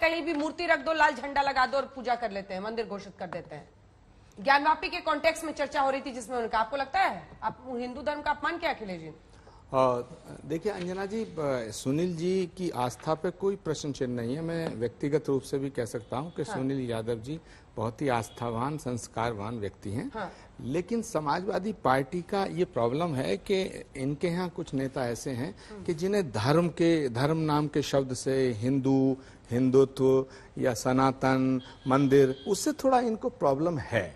कहीं भी मूर्ति रख दो, लाल झंडा लगा दो और पूजा कर लेते हैं, मंदिर घोषित कर देते हैं। ज्ञानवापी के कॉन्टेक्स्ट में चर्चा हो रही थी जिसमें उनका, आपको लगता है आप हिंदू धर्म का अपमान किया अखिलेश जी? देखिए अंजना जी, सुनील जी की आस्था पे कोई प्रश्न चिन्ह नहीं है। मैं व्यक्तिगत रूप से भी कह सकता हूं कि सुनील यादव जी बहुत ही आस्थावान, संस्कारवान व्यक्ति हैं। लेकिन समाजवादी पार्टी का ये प्रॉब्लम है कि इनके यहाँ कुछ नेता ऐसे हैं कि जिन्हें धर्म नाम के शब्द से हिंदुत्व या सनातन मंदिर, उससे थोड़ा इनको प्रॉब्लम है।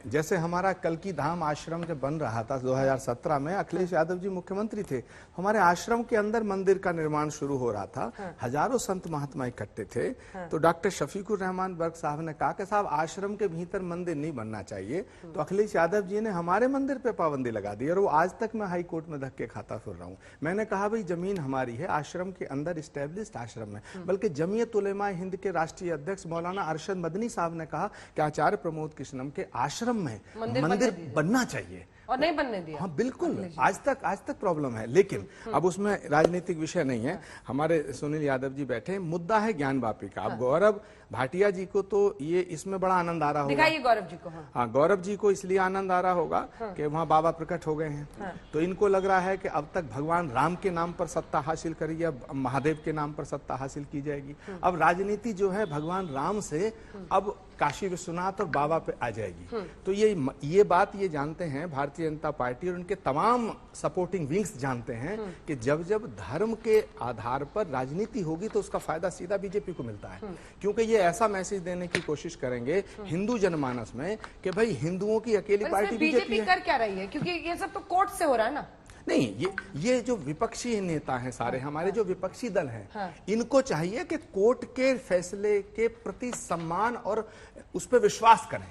जैसे हमारा कल्की धाम आश्रम जब बन रहा था 2017 में, अखिलेश यादव जी मुख्यमंत्री थे, हमारे आश्रम के अंदर मंदिर का निर्माण शुरू हो रहा था। हजारों संत महात्मा इकट्ठे थे। तो डॉक्टर शफीकुर रहमान बर्क साहब ने कहा कि साहब आश्रम के भीतर मंदिर नहीं बनना चाहिए। तो अखिलेश यादव जी ने हमारे मंदिर पे पाबंदी लगा दी और वो आज तक मैं हाई कोर्ट में धक्के खाता फिर रहा हूँ। मैंने कहा भाई जमीन हमारी है, आश्रम के अंदर स्टैब्लिश्ड आश्रम है। बल्कि जमीयत उलेमा हिंद के राष्ट्रीय अध्यक्ष मौलाना अरशद मदनी साहब ने कहा कि आचार्य प्रमोद कृष्णम के आश्रम में मंदिर बनना चाहिए और नहीं बनने दिया। हाँ बिल्कुल, आज तक प्रॉब्लम है। लेकिन अब उसमें राजनीतिक विषय नहीं है। हमारे सुनील यादव जी बैठे, मुद्दा है ज्ञानवापी का। अब गौरव भाटिया जी को तो ये इसमें बड़ा आनंद आ रहा होगा। दिखाइए गौरव जी को। हाँ, गौरव जी को इसलिए आनंद आ रहा होगा कि वहाँ बाबा प्रकट हो गए हैं। तो इनको लग रहा है कि अब तक भगवान राम के नाम पर सत्ता हासिल करी, अब महादेव के नाम पर सत्ता हासिल की जाएगी। अब राजनीति जो है भगवान राम से अब काशी विश्वनाथ और बाबा पे आ जाएगी। तो ये बात ये जानते हैं भारतीय जनता पार्टी और उनके तमाम सपोर्टिंग विंग्स जानते हैं कि जब जब धर्म के आधार पर राजनीति होगी तो उसका फायदा सीधा बीजेपी को मिलता है। क्योंकि ये ऐसा मैसेज देने की कोशिश करेंगे हिंदू जनमानस में कि भाई हिंदुओं की अकेली पार्टी बीजेपी कर क्या रही है, क्योंकि ये सब तो कोर्ट से हो रहा है ना। नहीं, ये जो विपक्षी नेता हैं सारे, हमारे जो विपक्षी दल हैं, इनको चाहिए कि कोर्ट के फैसले के प्रति सम्मान और उस पर विश्वास करें।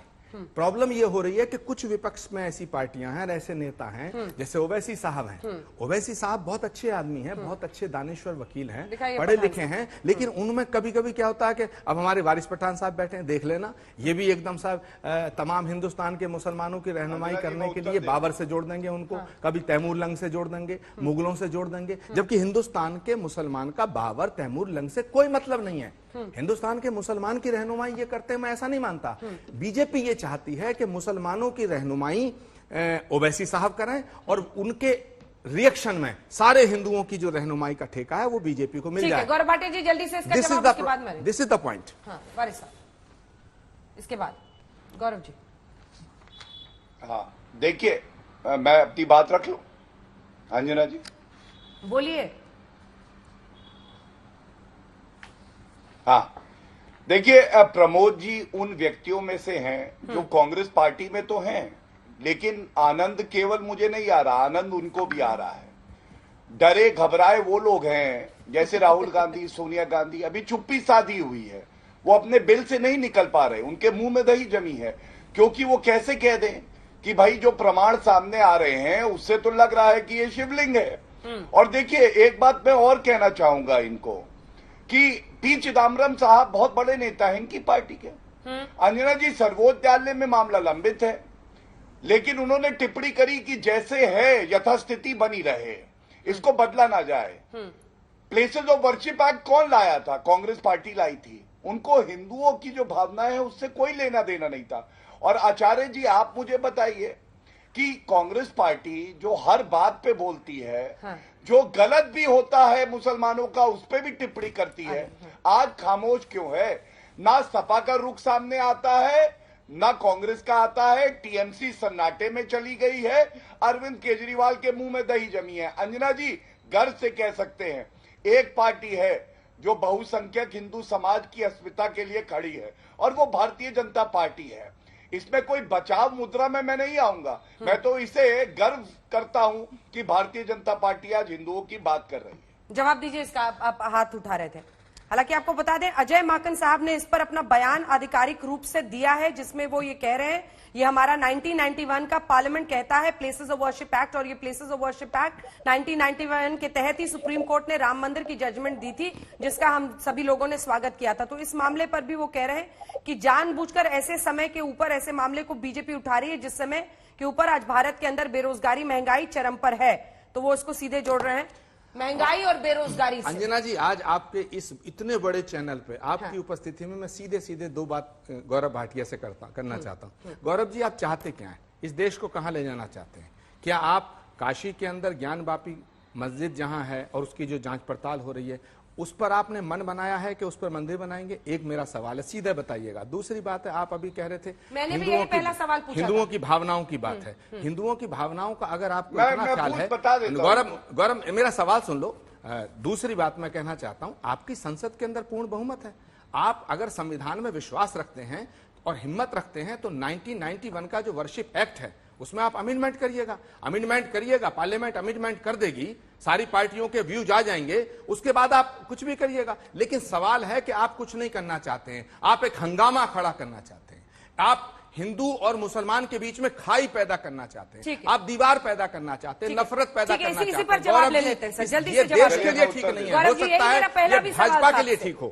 प्रॉब्लम ये हो रही है कि कुछ विपक्ष में ऐसी पार्टियां हैं, ऐसे नेता हैं, जैसे ओवैसी साहब हैं। ओवैसी साहब बहुत अच्छे आदमी हैं, बहुत अच्छे दानिश्वर वकील हैं, पढ़े लिखे हैं, लेकिन उनमें कभी कभी क्या होता है कि अब हमारे वारिस पठान साहब बैठे हैं, देख लेना, ये भी एकदम साहब तमाम हिंदुस्तान के मुसलमानों की रहनुमाई करने के लिए बाबर से जोड़ देंगे उनको, कभी तैमूर लंग से जोड़ देंगे, मुगलों से जोड़ देंगे, जबकि हिंदुस्तान के मुसलमान का बाबर तैमूर लंग से कोई मतलब नहीं है। हिंदुस्तान के मुसलमान की रहनुमाई ये करते हैं, मैं ऐसा नहीं मानता। बीजेपी ये चाहती है कि मुसलमानों की रहनुमाई ओवैसी साहब करें और उनके रिएक्शन में सारे हिंदुओं की जो रहनुमाई का ठेका है वो बीजेपी को मिल जाए। गौरव भाटिया जी जल्दी से इसका जवाब उसके बाद में। This is the point. Waris साहब, इसके बाद गौरव जी। हाँ देखिए, मैं अपनी बात रख लूं। अंजना जी बोलिए। हाँ देखिए, प्रमोद जी उन व्यक्तियों में से हैं जो कांग्रेस पार्टी में तो हैं, लेकिन आनंद केवल मुझे नहीं आ रहा, आनंद उनको भी आ रहा है। डरे घबराए वो लोग हैं जैसे राहुल गांधी, सोनिया गांधी, अभी चुप्पी साधी हुई है, वो अपने बिल से नहीं निकल पा रहे, उनके मुंह में दही जमी है। क्योंकि वो कैसे कह दें कि भाई जो प्रमाण सामने आ रहे हैं उससे तो लग रहा है कि ये शिवलिंग है। और देखिए एक बात मैं और कहना चाहूंगा इनको कि पी चिदम्बरम साहब बहुत बड़े नेता हैं इनकी पार्टी के। अंजना जी, सर्वोच्च न्यायालय में मामला लंबित है, लेकिन उन्होंने टिप्पणी करी कि जैसे है यथास्थिति बनी रहे, इसको बदला ना जाए। प्लेसेस ऑफ वर्शिप एक्ट कौन लाया था? कांग्रेस पार्टी लाई थी। उनको हिंदुओं की जो भावना है उससे कोई लेना देना नहीं था। और आचार्य जी आप मुझे बताइए कि कांग्रेस पार्टी जो हर बात पे बोलती है, जो गलत भी होता है मुसलमानों का उस पे भी टिप्पणी करती है, आज खामोश क्यों है? ना सपा का रुख सामने आता है, ना कांग्रेस का आता है। टीएमसी सन्नाटे में चली गई है, अरविंद केजरीवाल के मुंह में दही जमी है। अंजना जी गर्व से कह सकते हैं एक पार्टी है जो बहुसंख्यक हिंदू समाज की अस्मिता के लिए खड़ी है, और वो भारतीय जनता पार्टी है। इसमें कोई बचाव मुद्रा में मैं नहीं आऊंगा, मैं तो इसे गर्व करता हूं कि भारतीय जनता पार्टी आज हिंदुओं की बात कर रही है। जवाब दीजिए इसका, आप हाथ उठा रहे थे। हालांकि आपको बता दें अजय माकन साहब ने इस पर अपना बयान आधिकारिक रूप से दिया है, जिसमें वो ये कह रहे हैं ये हमारा 1991 का पार्लियामेंट कहता है प्लेसेस ऑफ वर्शिप एक्ट, और ये प्लेसेस ऑफ वर्शिप एक्ट 1991 के तहत ही सुप्रीम कोर्ट ने राम मंदिर की जजमेंट दी थी, जिसका हम सभी लोगों ने स्वागत किया था। तो इस मामले पर भी वो कह रहे हैं कि जानबूझकर ऐसे समय के ऊपर ऐसे मामले को बीजेपी उठा रही है जिस समय के ऊपर आज भारत के अंदर बेरोजगारी, महंगाई चरम पर है, तो वो इसको सीधे जोड़ रहे हैं। महंगाई और बेरोजगारी से। अंजना जी, आज आपके इस इतने बड़े चैनल पे आपकी उपस्थिति में मैं सीधे सीधे दो बात गौरव भाटिया से करना चाहता हूं। गौरव जी, आप चाहते क्या हैं? इस देश को कहां ले जाना चाहते हैं? क्या आप काशी के अंदर ज्ञानवापी मस्जिद जहां है और उसकी जो जांच पड़ताल हो रही है उस पर आपने मन बनाया है कि उस पर मंदिर बनाएंगे? एक मेरा सवाल है, सीधे बताइएगा। दूसरी बात है, आप अभी कह रहे थे मैंने भी यही पहला सवाल पूछा, हिंदुओं की भावनाओं की बात है। हिंदुओं की भावनाओं का अगर आपको मैं इतना ख्याल है, बता देता हूं। गौरव मेरा सवाल सुन लो। दूसरी बात मैं कहना चाहता हूं, आपकी संसद के अंदर पूर्ण बहुमत है। आप अगर संविधान में विश्वास रखते हैं और हिम्मत रखते हैं तो 1991 का जो वर्शिप एक्ट है उसमें आप अमेंडमेंट करिएगा, पार्लियामेंट अमेंडमेंट कर देगी, सारी पार्टियों के व्यूज आ जाएंगे, उसके बाद आप कुछ भी करिएगा। लेकिन सवाल है कि आप कुछ नहीं करना चाहते हैं, आप एक हंगामा खड़ा करना चाहते हैं। आप हिंदू और मुसलमान के बीच में खाई पैदा करना चाहते हैं, आप दीवार पैदा करना चाहते हैं, नफरत पैदा करना चाहते हैं। इसी पर जवाब ले लेते हैं सर, जल्दी से ये जवाब देश के लिए ठीक नहीं है। हो सकता है ये भाजपा के लिए ठीक हो,